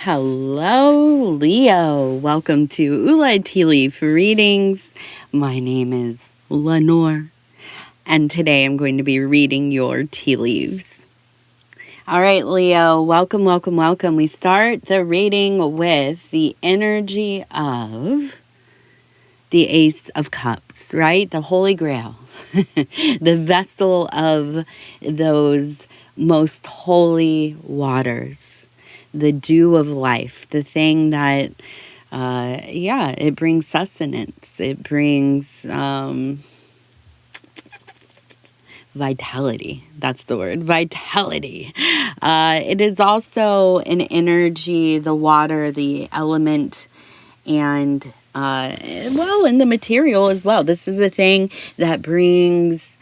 Hello, Leo. Welcome to Ula Tea Leaf Readings. My name is Lenor, and today I'm going to be reading your tea leaves. All right, Leo, welcome. We start the reading with the energy of the Ace of Cups, right? The Holy Grail, the vessel of those most holy waters. The dew of life, the thing that, it brings sustenance. It brings vitality. That's the word, vitality. It is also an energy, the water, the element, and, in the material as well. This is a thing that brings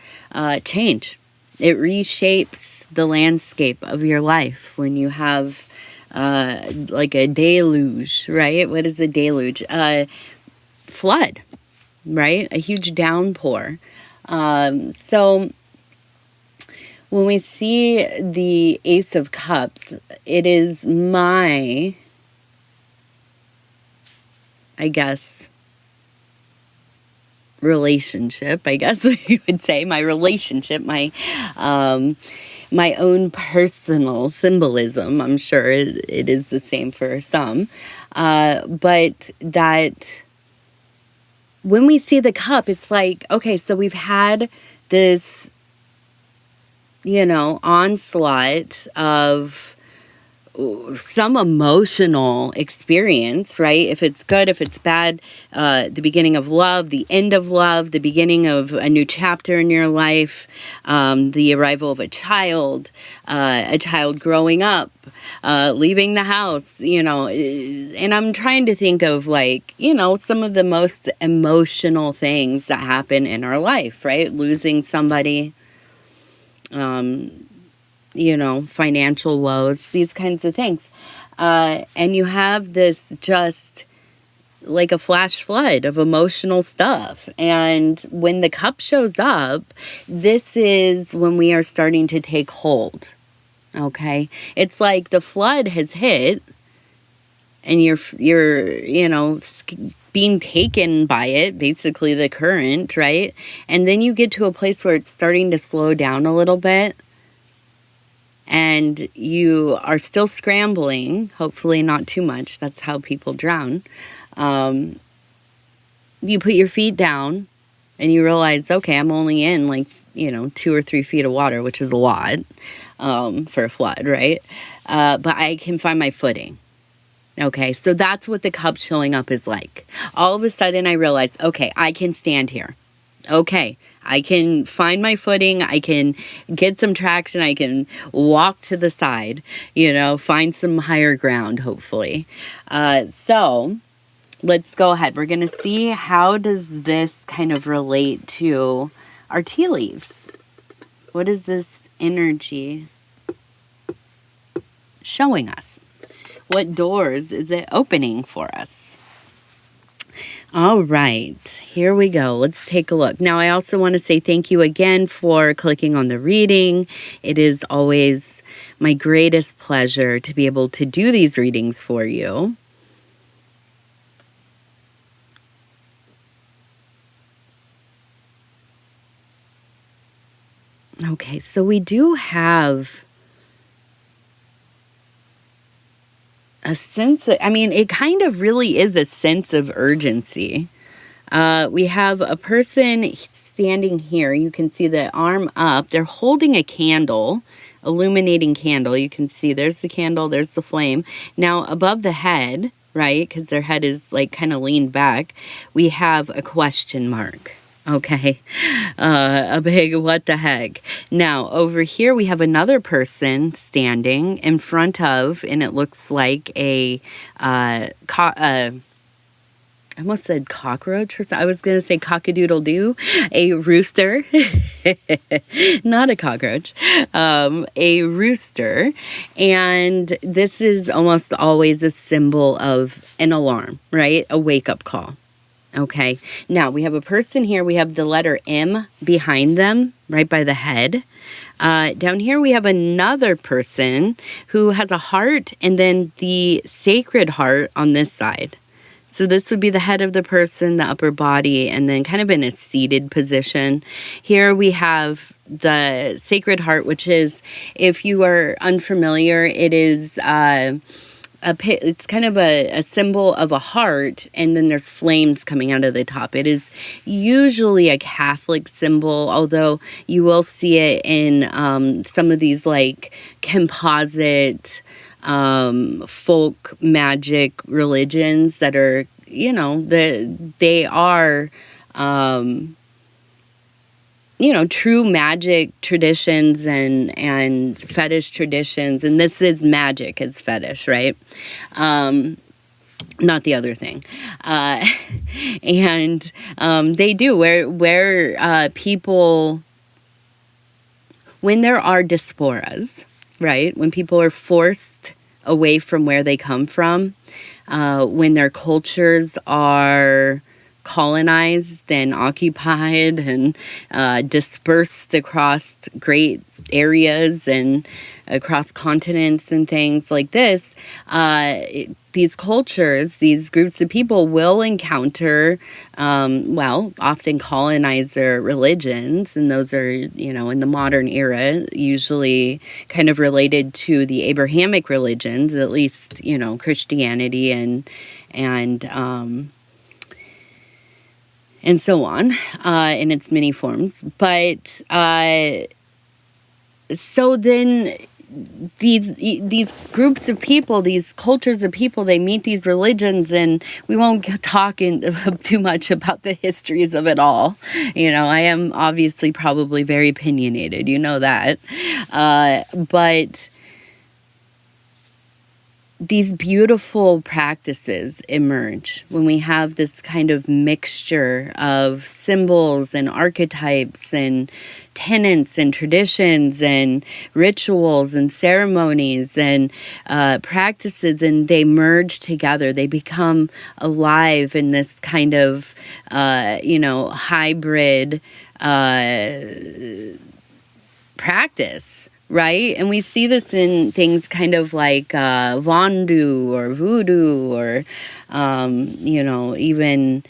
change. It reshapes the landscape of your life when you have like a deluge, right? What is a deluge? Flood, right? A huge downpour. So when we see the Ace of Cups, it is my, relationship, you would say, my relationship, my own personal symbolism. I'm sure it is the same for some. But that when we see the cup, it's like, okay, so we've had this, onslaught of some emotional experience, right? If it's good, if it's bad, the beginning of love, the end of love, the beginning of a new chapter in your life, the arrival of a child growing up, leaving the house, and I'm trying to think of some of the most emotional things that happen in our life, right? Losing somebody, financial woes, these kinds of things. And you have this just like a flash flood of emotional stuff. And when the cup shows up, this is when we are starting to take hold. Okay? It's like the flood has hit and you're being taken by it, basically the current, right? And then you get to a place where it's starting to slow down a little bit. And you are still scrambling, hopefully not too much. That's how people drown. You put your feet down and you realize, okay, I'm only in 2 or 3 feet of water, which is a lot for a flood, right? But I can find my footing. Okay, so that's what the cup showing up is like. All of a sudden I realize, okay, I can stand here. Okay, I can find my footing, I can get some traction, I can walk to the side, find some higher ground, hopefully. So let's go ahead. We're going to see how does this kind of relate to our tea leaves. What is this energy showing us? What doors is it opening for us? All right, here we go. Let's take a look. Now, I also want to say thank you again for clicking on the reading. It is always my greatest pleasure to be able to do these readings for you. Okay, so we do have a sense of, it kind of really is a sense of urgency. We have a person standing here. You can see the arm up. They're holding a candle, illuminating candle. You can see there's the candle, there's the flame. Now above the head, right, because their head is kind of leaned back, we have a question mark. Okay, a big what the heck. Now, over here we have another person standing in front of, and it looks like I almost said cockroach, or something. I was going to say cock-a-doodle-doo, a rooster, not a cockroach, a rooster. And this is almost always a symbol of an alarm, right? A wake-up call. Okay, now we have a person here. We have the letter M behind them, right by the head. Down here we have another person who has a heart and then the sacred heart on this side. So this would be the head of the person, the upper body, and then kind of in a seated position. Here we have the sacred heart, which is, if you are unfamiliar, it is it's kind of a symbol of a heart, and then there's flames coming out of the top. It is usually a Catholic symbol, although you will see it in some of these like composite folk magic religions that are, they are true magic traditions and fetish traditions. And this is magic, it's fetish, right? Not the other thing. And they do, where people, when there are diasporas, right? When people are forced away from where they come from, when their cultures are colonized and occupied and dispersed across great areas and across continents and things like this, these cultures, these groups of people will encounter, often colonizer religions, and those are, in the modern era, usually kind of related to the Abrahamic religions, at least, Christianity and so on, in its many forms. But so then these groups of people, these cultures of people, they meet these religions, and we won't talk too much about the histories of it all. I am obviously probably very opinionated, that. But these beautiful practices emerge when we have this kind of mixture of symbols and archetypes and tenets and traditions and rituals and ceremonies and practices, and they merge together. They become alive in this kind of, hybrid practice. Right? And we see this in things kind of like Vandu or voodoo or, even,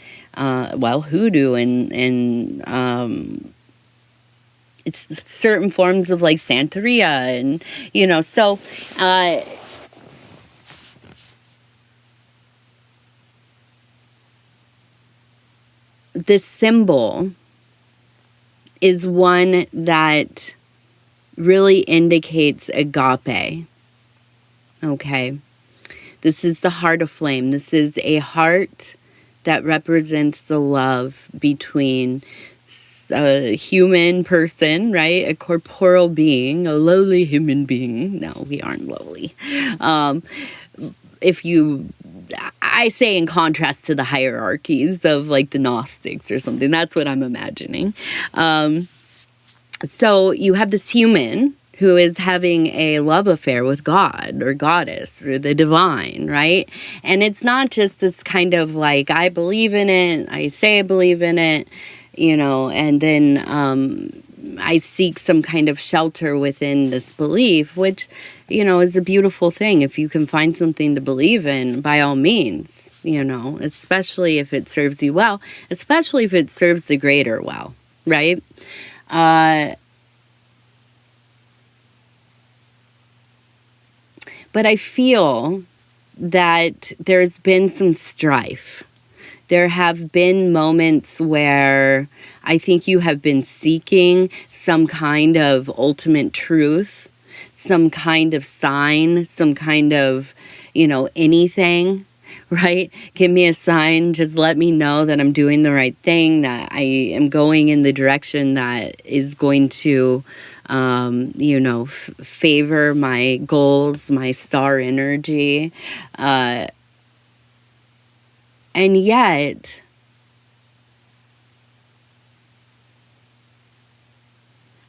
hoodoo and it's certain forms of like Santeria and, so this symbol is one that really indicates agape. Okay. This is the heart of flame. This is a heart that represents the love between a human person, right? A corporeal being, a lowly human being. No, we aren't lowly. I say in contrast to the hierarchies of like the Gnostics or something. That's what I'm imagining. So you have this human who is having a love affair with God or goddess or the divine, right? And it's not just this kind of like, I believe in it, I say I believe in it, and then I seek some kind of shelter within this belief, which, is a beautiful thing. If you can find something to believe in, by all means, especially if it serves you well, especially if it serves the greater well, right? But I feel that there's been some strife. There have been moments where I think you have been seeking some kind of ultimate truth, some kind of sign, some kind of, anything, right? Give me a sign. Just let me know that I'm doing the right thing, that I am going in the direction that is going to, favor my goals, my star energy. And yet,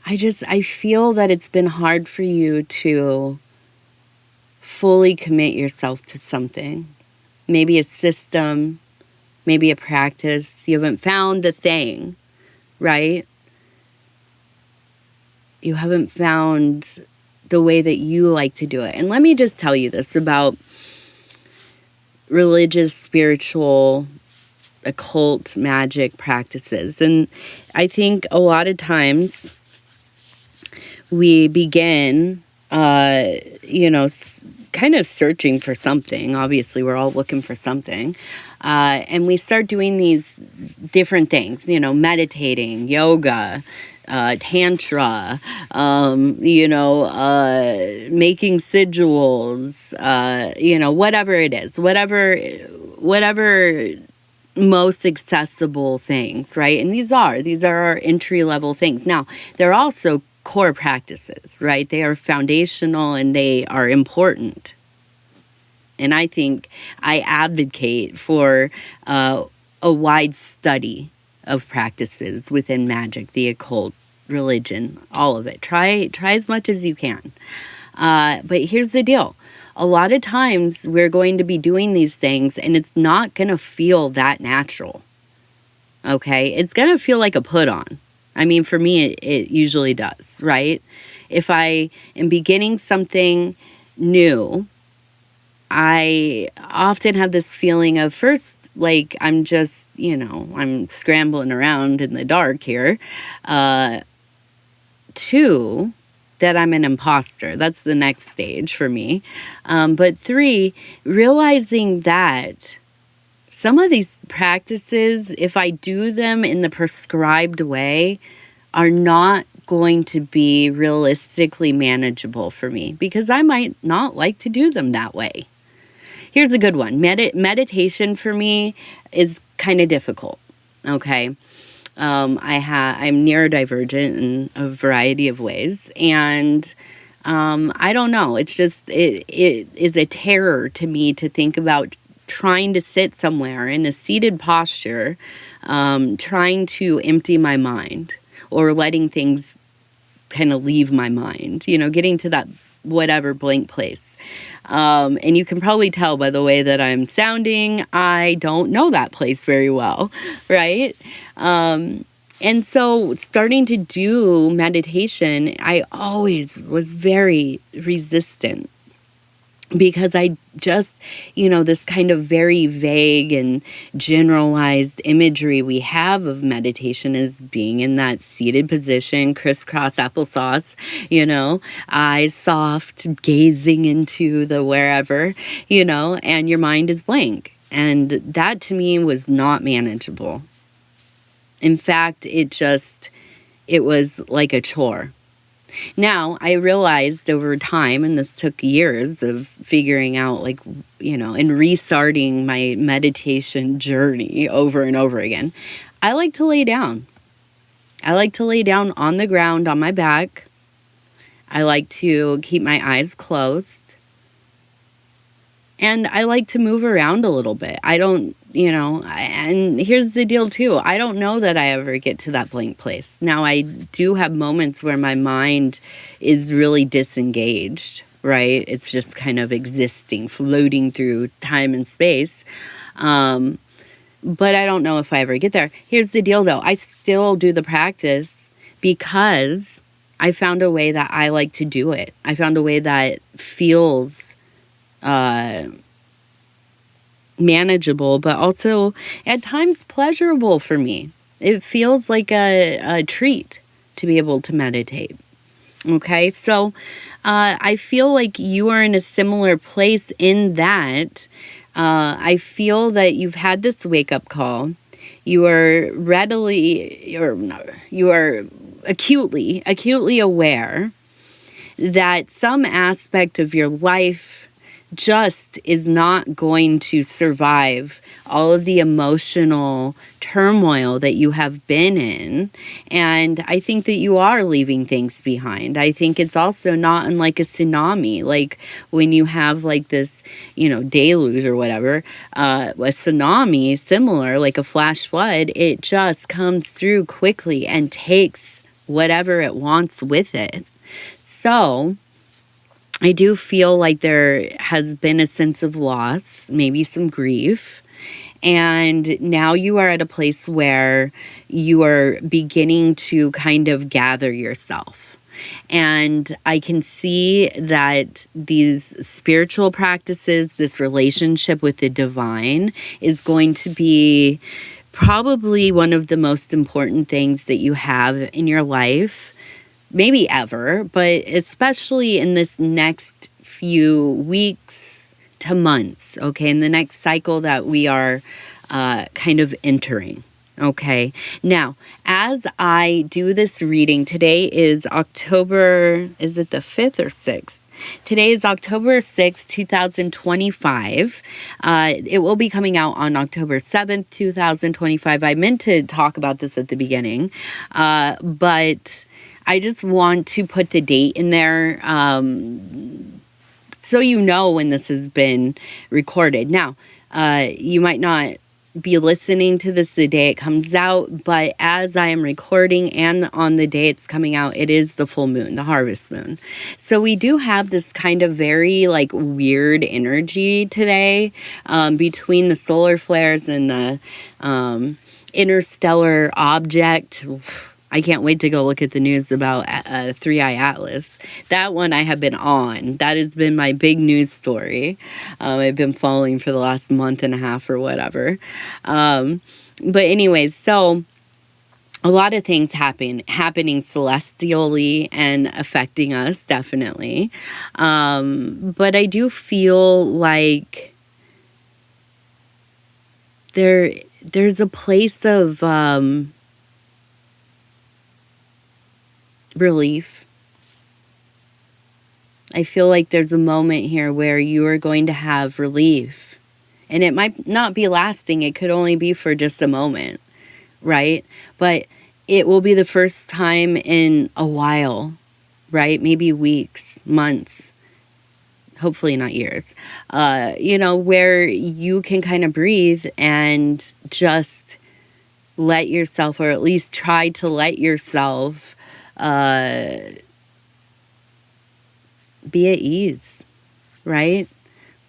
I feel that it's been hard for you to fully commit yourself to something. Maybe a system, maybe a practice. You haven't found the thing, right? You haven't found the way that you like to do it. And let me just tell you this about religious, spiritual, occult, magic practices. And I think a lot of times we begin, kind of searching for something. Obviously, we're all looking for something. And we start doing these different things, meditating, yoga, tantra, making sigils, whatever it is, whatever most accessible things, right? And these are our entry level things. Now, they're also core practices, right? They are foundational and they are important. And I think I advocate for a wide study of practices within magic, the occult, religion, all of it. Try as much as you can. But here's the deal. A lot of times we're going to be doing these things and it's not going to feel that natural. Okay? It's going to feel like a put on. I mean, for me, it usually does, right? If I am beginning something new, I often have this feeling of first, like, I'm just, I'm scrambling around in the dark here. Two, that I'm an imposter. That's the next stage for me. But three, realizing that some of these practices, if I do them in the prescribed way, are not going to be realistically manageable for me because I might not like to do them that way. Here's a good one. Meditation for me is kind of difficult. Okay. I'm neurodivergent in a variety of ways. And I don't know. It's just, it is a terror to me to think about trying to sit somewhere in a seated posture, trying to empty my mind or letting things kind of leave my mind, getting to that whatever blank place. And you can probably tell by the way that I'm sounding, I don't know that place very well, right? And so starting to do meditation, I always was very resistant because I just, this kind of very vague and generalized imagery we have of meditation is being in that seated position, crisscross applesauce, eyes soft, gazing into the wherever, and your mind is blank. And that to me was not manageable. In fact, it was like a chore. Now, I realized over time, and this took years of figuring out, and restarting my meditation journey over and over again, I like to lay down. I like to lay down on the ground on my back. I like to keep my eyes closed. And I like to move around a little bit. I don't, and here's the deal too. I don't know that I ever get to that blank place. Now, I do have moments where my mind is really disengaged, right? It's just kind of existing, floating through time and space. But I don't know if I ever get there. Here's the deal though. I still do the practice because I found a way that I like to do it. I found a way that feels manageable, but also at times pleasurable for me. It feels like a treat to be able to meditate. Okay, so I feel like you are in a similar place in that I feel that you've had this wake-up call. You are acutely aware that some aspect of your life just is not going to survive all of the emotional turmoil that you have been in. And I think that you are leaving things behind. I think it's also not unlike a tsunami. Like when you have like this, deluge or whatever, a tsunami, similar, like a flash flood, it just comes through quickly and takes whatever it wants with it. So I do feel like there has been a sense of loss, maybe some grief, And now you are at a place where you are beginning to kind of gather yourself. And I can see that these spiritual practices, this relationship with the divine, is going to be probably one of the most important things that you have in your life, maybe ever, but especially in this next few weeks to months, okay, in the next cycle that we are kind of entering. Okay, now, as I do this reading, today is October, is it the 5th or 6th? Today is October 6th, 2025. It will be coming out on October 7th, 2025. I meant to talk about this at the beginning, but I just want to put the date in there so you know when this has been recorded. Now, you might not be listening to this the day it comes out, but as I am recording and on the day it's coming out, it is the full moon, the harvest moon. So we do have this kind of very like weird energy today between the solar flares and the interstellar object. I can't wait to go look at the news about 3-Eye Atlas. That one I have been on. That has been my big news story. I've been following for the last month and a half or whatever. But anyways, so a lot of things happening celestially and affecting us, definitely. But I do feel like there's a place of relief. I feel like there's a moment here where you are going to have relief. And it might not be lasting. It could only be for just a moment, right? But it will be the first time in a while, right? Maybe weeks, months, hopefully not years, where you can kind of breathe and just let yourself, or at least try to let yourself be at ease, right?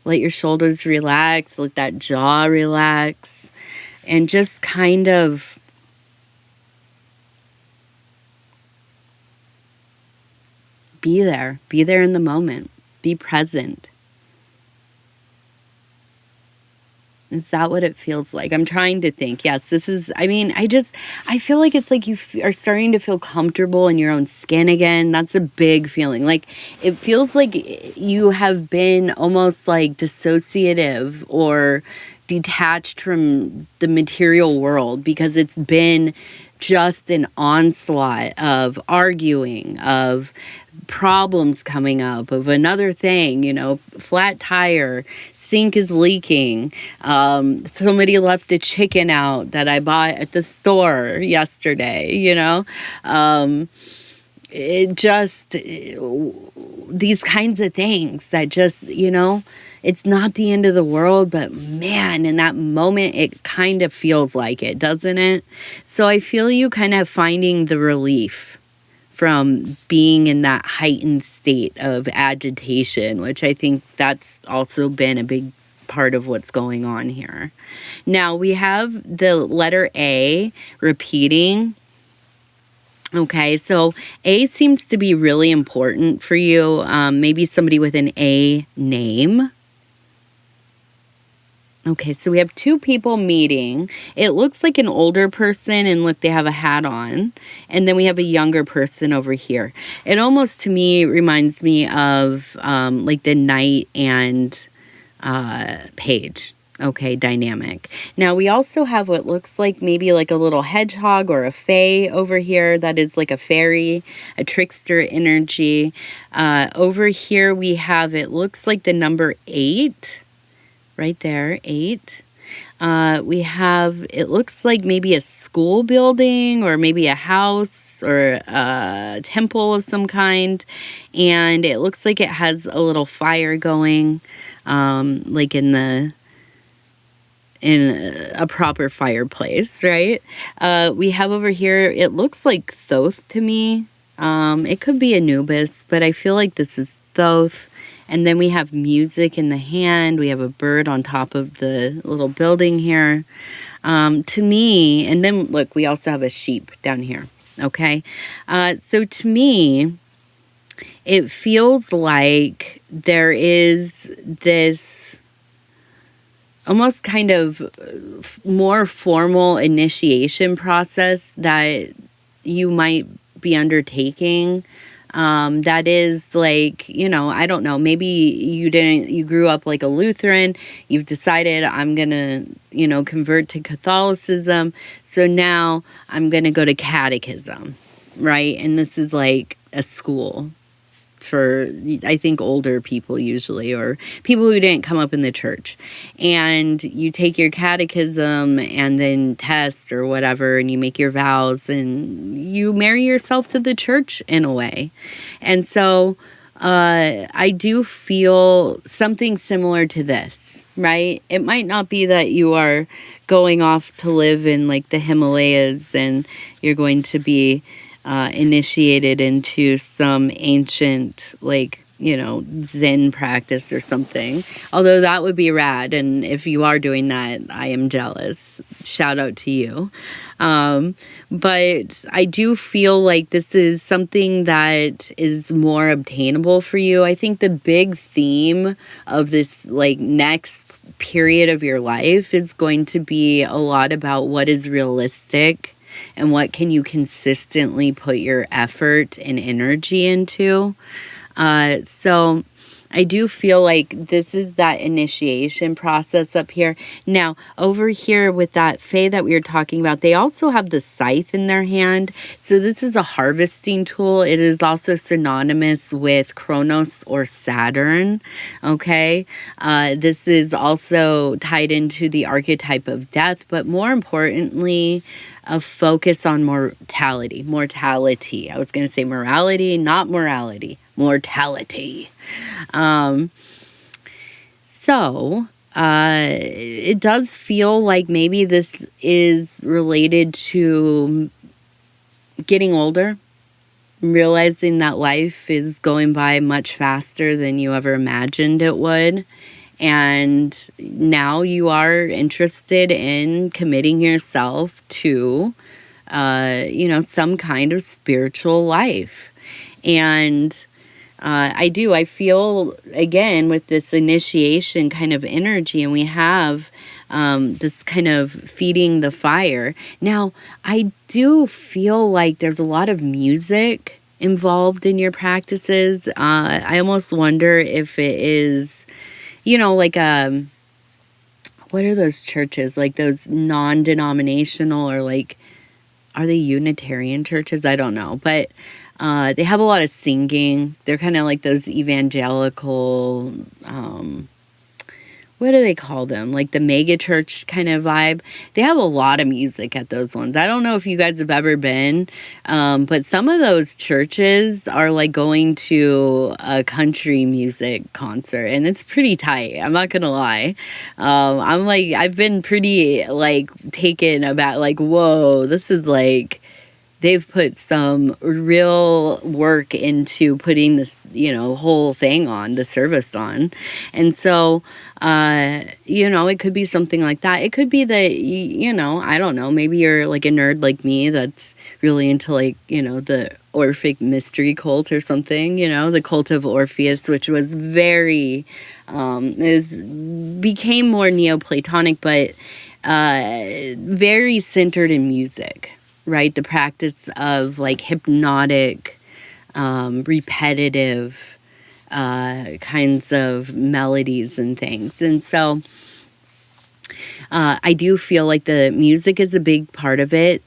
Let your shoulders relax, let that jaw relax, and just kind of be there in the moment, be present. Is that what it feels like? I'm trying to think. Yes, this is, I feel like it's like you are starting to feel comfortable in your own skin again. That's a big feeling. Like, it feels like you have been almost like dissociative or detached from the material world, because it's been just an onslaught of arguing, of problems coming up, of another thing, flat tire, sink is leaking, somebody left the chicken out that I bought at the store yesterday, these kinds of things that just, it's not the end of the world, but man, in that moment, it kind of feels like it, doesn't it? So I feel you kind of finding the relief from being in that heightened state of agitation, which I think that's also been a big part of what's going on here. Now, we have the letter A repeating. Okay, so A seems to be really important for you. Maybe somebody with an A name. Okay, so we have two people meeting. It looks like an older person, and look, they have a hat on. And then we have a younger person over here. It almost, to me, reminds me of like the knight and page. Okay, dynamic. Now, we also have what looks like maybe like a little hedgehog or a fae over here. That is like a fairy, a trickster energy. Over here we have, it looks like the number 8. Right there, 8. We have, it looks like maybe a school building or maybe a house or a temple of some kind. And it looks like it has a little fire going, like in a proper fireplace, right? We have over here, it looks like Thoth to me. It could be Anubis, but I feel like this is Thoth. And then we have music in the hand. We have a bird on top of the little building here. To me, and then look, we also have a sheep down here. Okay. So to me, it feels like there is this almost kind of more formal initiation process that you might be undertaking. That is like, I don't know, maybe you grew up like a Lutheran, you've decided I'm gonna, convert to Catholicism. So now I'm gonna go to catechism, right? And this is like a school for, I think, older people usually, or people who didn't come up in the church. And you take your catechism and then test or whatever, and you make your vows, and you marry yourself to the church in a way. And so I do feel something similar to this, right? It might not be that you are going off to live in like the Himalayas and you're going to be initiated into some ancient, like, Zen practice or something. Although that would be rad. And if you are doing that, I am jealous. Shout out to you. But I do feel like this is something that is more obtainable for you. I think the big theme of this, like, next period of your life is going to be a lot about what is realistic and what can you consistently put your effort and energy into. So I do feel like this is that initiation process up here. Now, over here with that fae that we were talking about, they also have the scythe in their hand. So this is a harvesting tool. It is also synonymous with Kronos or Saturn, okay? This is also tied into the archetype of death, but more importantly, a focus on mortality. I was going to say morality, not morality. Mortality. So it does feel like maybe this is related to getting older, realizing that life is going by much faster than you ever imagined it would. And now you are interested in committing yourself to, some kind of spiritual life. And I feel, again, with this initiation kind of energy, and we have this kind of feeding the fire. Now, I do feel like there's a lot of music involved in your practices. I almost wonder if it is, like what are those churches? Like those non-denominational, or like, are they Unitarian churches? I don't know. But they have a lot of singing. They're kind of like those evangelical, what do they call them? Like the mega church kind of vibe. They have a lot of music at those ones. I don't know if you guys have ever been, but some of those churches are like going to a country music concert, and it's pretty tight. I'm not gonna lie. I'm like, I've been pretty like taken aback, like, whoa, this is like, they've put some real work into putting this, whole thing on, the service on. And so, it could be something like that. It could be that, I don't know, maybe you're like a nerd like me that's really into like, the Orphic mystery cult or something, the cult of Orpheus, which was very, became more Neoplatonic, but very centered in music. Right? The practice of like hypnotic, repetitive kinds of melodies and things. And so I do feel like the music is a big part of it.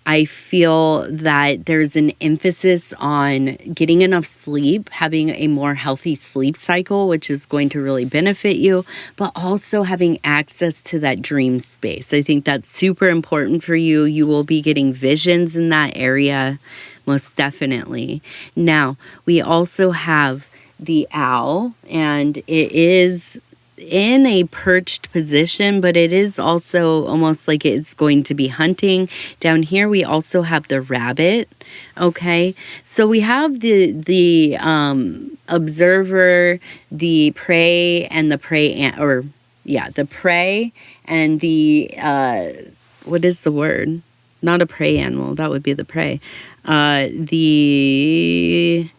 I feel that there's an emphasis on getting enough sleep, having a more healthy sleep cycle, which is going to really benefit you, but also having access to that dream space. I think that's super important for you. You will be getting visions in that area, most definitely. Now, we also have the owl, and it is in a perched position, but it is also almost like it's going to be hunting. Down here we also have the rabbit. Okay, so we have the observer, the prey, and the prey, the prey and the what is the word? Not a prey animal, that would be the prey. The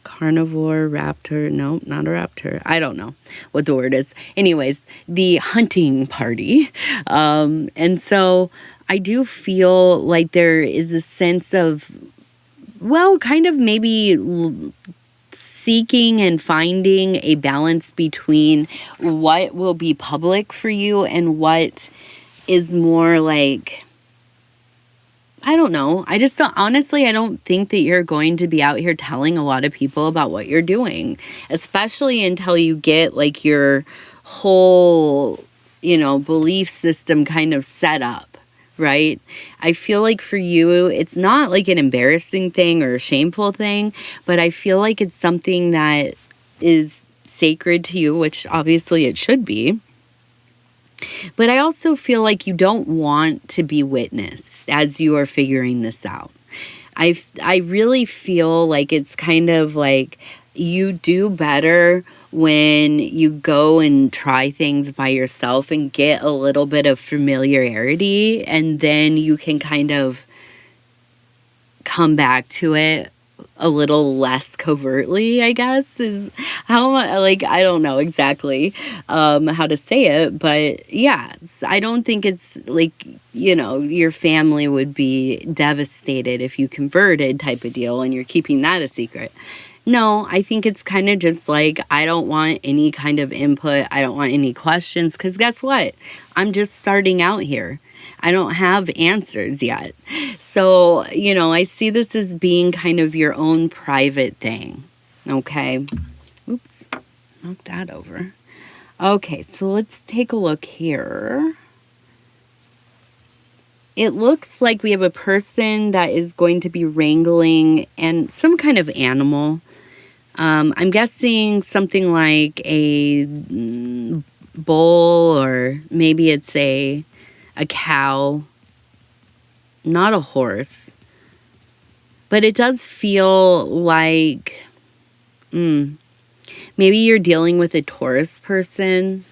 carnivore, raptor, no, not a raptor. I don't know what the word is. Anyways, the hunting party. And so I do feel like there is a sense of, well, kind of maybe seeking and finding a balance between what will be public for you and what is more like, I don't know. I just don't, honestly, I don't think that you're going to be out here telling a lot of people about what you're doing, especially until you get like your whole, belief system kind of set up, right? I feel like for you, it's not like an embarrassing thing or a shameful thing, but I feel like it's something that is sacred to you, which obviously it should be. But I also feel like you don't want to be witnessed as you are figuring this out. I really feel like it's kind of like you do better when you go and try things by yourself and get a little bit of familiarity, and then you can kind of come back to it a little less covertly, I guess, is how, like, I don't know exactly how to say it, but yeah, I don't think it's like, your family would be devastated if you converted type of deal and you're keeping that a secret. No, I think it's kind of just like, I don't want any kind of input. I don't want any questions, because guess what? I'm just starting out here. I don't have answers yet. So, I see this as being kind of your own private thing. Okay. Oops. Knock that over. Okay, so let's take a look here. It looks like we have a person that is going to be wrangling and some kind of animal. I'm guessing something like a bull, or maybe it's a cow, not a horse. But it does feel like maybe you're dealing with a Taurus person.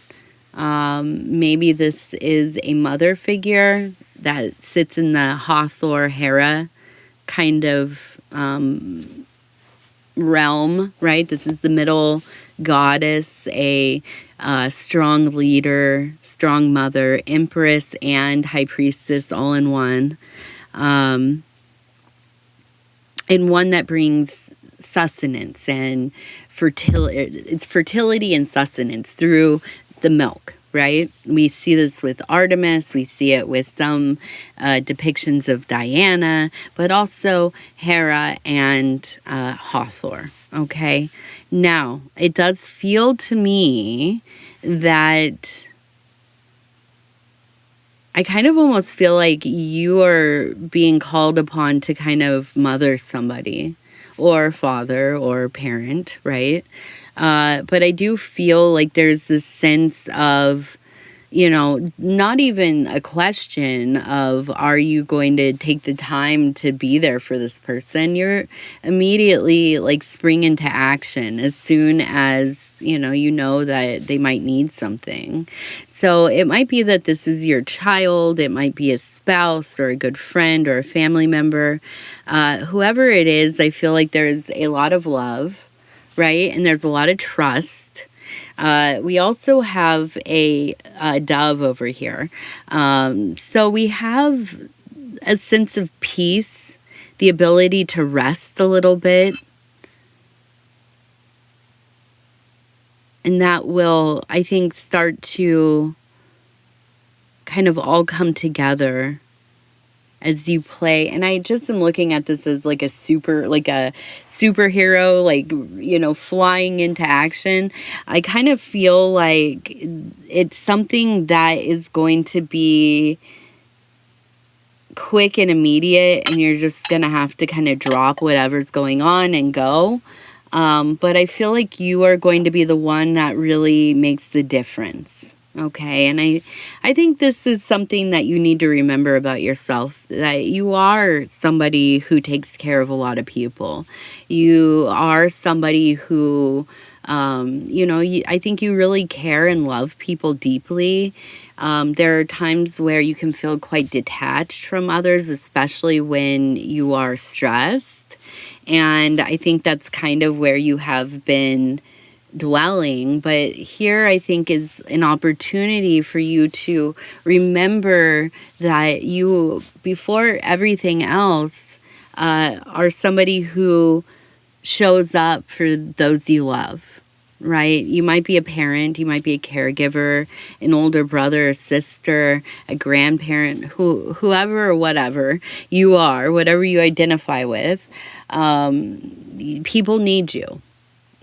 Maybe this is a mother figure that sits in the Hathor Hera kind of realm, right? This is the middle goddess, a strong leader, strong mother, empress, and high priestess all in one. And one that brings sustenance and fertility. It's fertility and sustenance through the milk, right? We see this with Artemis. We see it with some depictions of Diana, but also Hera and Hathor, okay? Now, it does feel to me that I kind of almost feel like you are being called upon to kind of mother somebody, or father, or parent, right? But I do feel like there's this sense of, not even a question of, are you going to take the time to be there for this person? You're immediately like spring into action as soon as, you know that they might need something. So it might be that this is your child. It might be a spouse or a good friend or a family member. Whoever it is, I feel like there's a lot of love, right? And there's a lot of trust. We also have a dove over here. So we have a sense of peace, the ability to rest a little bit. And that will, I think, start to kind of all come together as you play. And I just am looking at this as like a superhero, like, flying into action. I kind of feel like it's something that is going to be quick and immediate, and you're just going to have to kind of drop whatever's going on and go. But I feel like you are going to be the one that really makes the difference. Okay, and I think this is something that you need to remember about yourself, that you are somebody who takes care of a lot of people. You are somebody who, I think you really care and love people deeply. There are times where you can feel quite detached from others, especially when you are stressed. And I think that's kind of where you have been dwelling, but here I think is an opportunity for you to remember that you, before everything else, are somebody who shows up for those you love, right? You might be a parent, you might be a caregiver, an older brother or sister, a grandparent, whoever or whatever you are, whatever you identify with. People need you,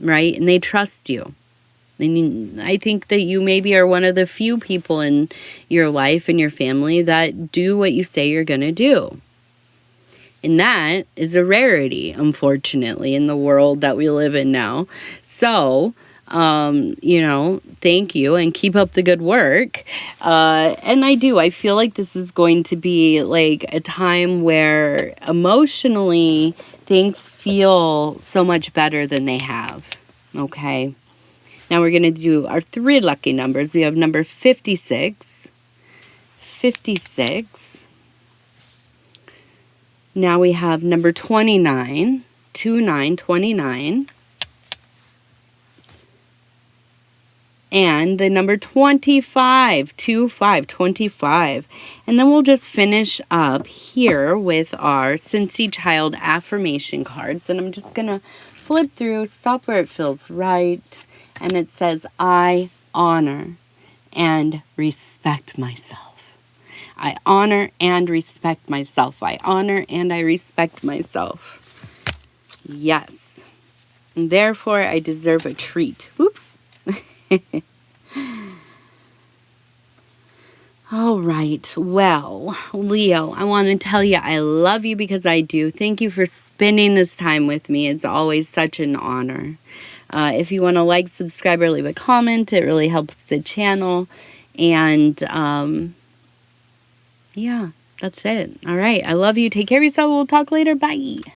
right? And they trust you. And I think that you maybe are one of the few people in your life and your family that do what you say you're going to do. And that is a rarity, unfortunately, in the world that we live in now. So, thank you and keep up the good work. And I feel like this is going to be like a time where emotionally things feel so much better than they have. Okay. Now we're going to do our 3 lucky numbers. We have number 56. 56. Now we have number 29. 29. And the number 25. 25. And then we'll just finish up here with our Cincy Child affirmation cards. And I'm just going to flip through, stop where it feels right. And it says, I honor and respect myself. I honor and respect myself. I honor and I respect myself. Yes. And therefore, I deserve a treat. Oops. All right. Well, Leo, I want to tell you I love you because I do. Thank you for spending this time with me. It's always such an honor. If you want to like, subscribe, or leave a comment, it really helps the channel. And, yeah, that's it. All right. I love you. Take care of yourself. We'll talk later. Bye.